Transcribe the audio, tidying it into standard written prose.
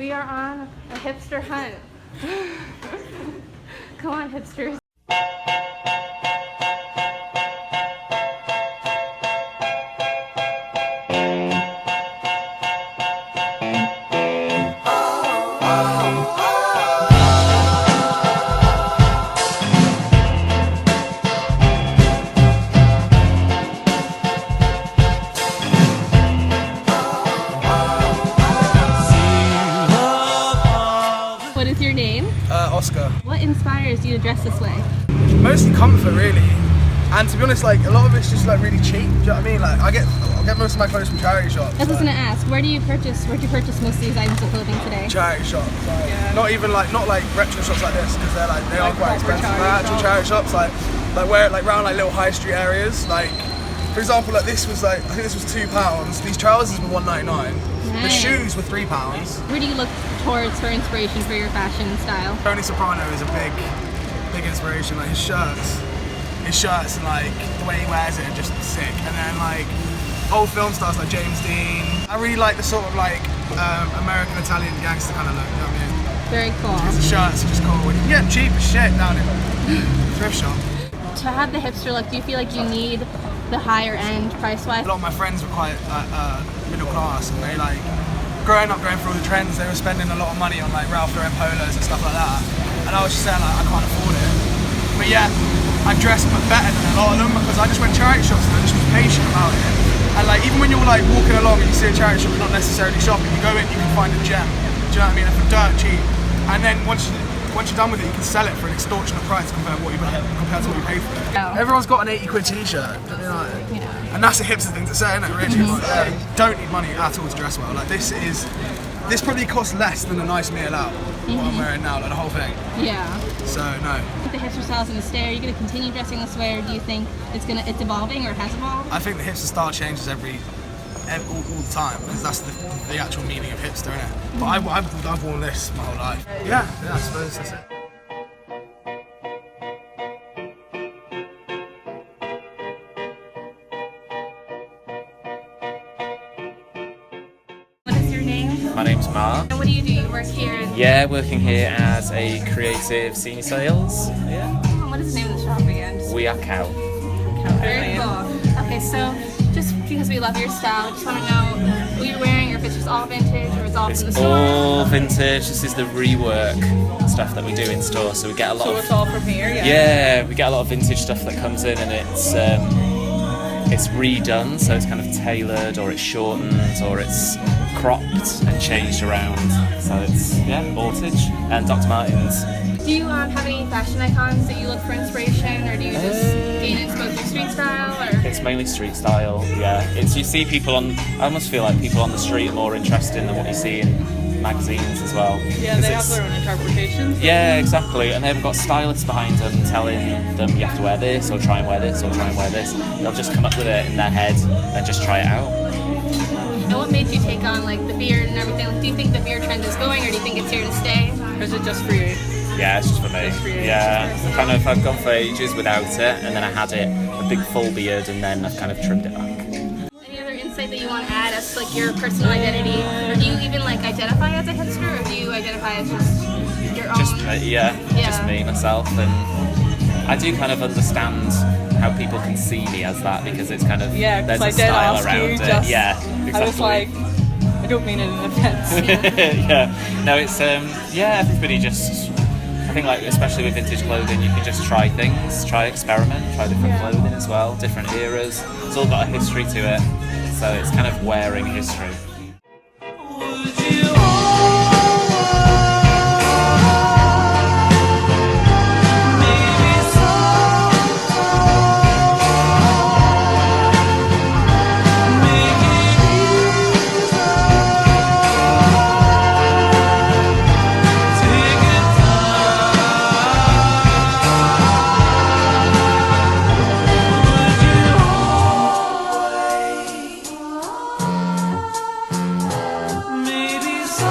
We are on a hipster hunt. Come on, hipsters. What is your name? Oscar. What inspires you to dress this way? Mostly comfort, really. And to be honest, like a lot of it's just like really cheap. Do you know what I mean? Like I get most of my clothes from charity shops. I was gonna ask, where'd you purchase most of these items of clothing today? Charity shops, like, not like retro shops like this, because they are quite expensive. Actual charity shops, like around like little high street areas. Like for example, like this was like I think this was £2. These trousers were £1.99. The shoes were £3. Where do you look towards for inspiration for your fashion style? Tony Soprano is a big inspiration. Like his shirts and like the way he wears it are just sick. And then like old film stars like James Dean. I really like the sort of like American Italian gangster kind of look. You know what I mean? Very cool. Because the shirts are just cool. And you can get cheap as shit down in a thrift shop. To have the hipster look, do you feel like you need the higher end price-wise? A lot of my friends were quite middle class, and they like growing up going through all the trends. They were spending a lot of money on like Ralph Lauren polos and stuff like that, and I was just saying like I can't afford it. But yeah, I dressed better than a lot of them because I just went charity shops and I just was patient about it. And like even when you're like walking along and you see a charity shop, you're not necessarily shopping. You go in, you can find a gem. Do you know what I mean? And for dirt cheap. And then once you're done with it, you can sell it for an extortionate price compared to what you pay for it. Oh. Everyone's got an 80 quid t-shirt, and that's a hipster thing to say, isn't it? Really, like, don't need money at all to dress well. Like this probably costs less than a nice meal out. What I'm wearing now, like the whole thing. Yeah. So no. The hipster style's gonna stay. Are you gonna continue dressing this way, or do you think it's evolving or has evolved? I think the hipster style changes all the time, because that's the actual meaning of hipster, isn't it? But I've worn this my whole life. Yeah, I suppose that's it. What is your name? My name's Mark. And what do? You work here? Yeah, working here as a creative senior sales. Yeah. What is the name of the shop again? We are Cow. Very cool. Okay, so just because we love your style, just want to know what you're wearing, or if it's just all vintage, or it's all from the store. All vintage. This is the rework stuff that we do in store. So we get a lot So it's all from here, yeah? Yeah, we get a lot of vintage stuff that comes in, and it's redone, so it's kind of tailored, or it's shortened, or it's cropped and changed around. So it's Voltage and Dr. Martens. Do you have any fashion icons that you look for inspiration, or do you just gain it both through street style? Or? It's mainly street style, yeah. You see people I almost feel like people on the street are more interesting than what you see in magazines as well. Yeah, they have their own interpretations. Yeah, exactly, and they haven't got stylists behind them telling them you have to wear this, or try and wear this, or try and wear this. They'll just come up with it in their head and just try it out. And what made you take on like the beard and everything? Like, do you think the beard trend is going, or do you think it's here to stay? Or is it just for you? Yeah, it's just for me. Just for you. Yeah, I've gone for ages without it, and then I had a big full beard, and then I've kind of trimmed it back. Any other insight that you want to add as to like your personal identity, or do you even like identify as a hipster, or do you identify as just your own? Just me, myself, and I do kind of understand how people can see me as that, because it's kind of there's a style around it. Yeah, exactly. I was like, I don't mean it in an offense. Yeah, no, it's everybody just. I think like especially with vintage clothing, you can just try things, experiment, try different clothing as well, different eras. It's all got a history to it, so it's kind of wearing history. So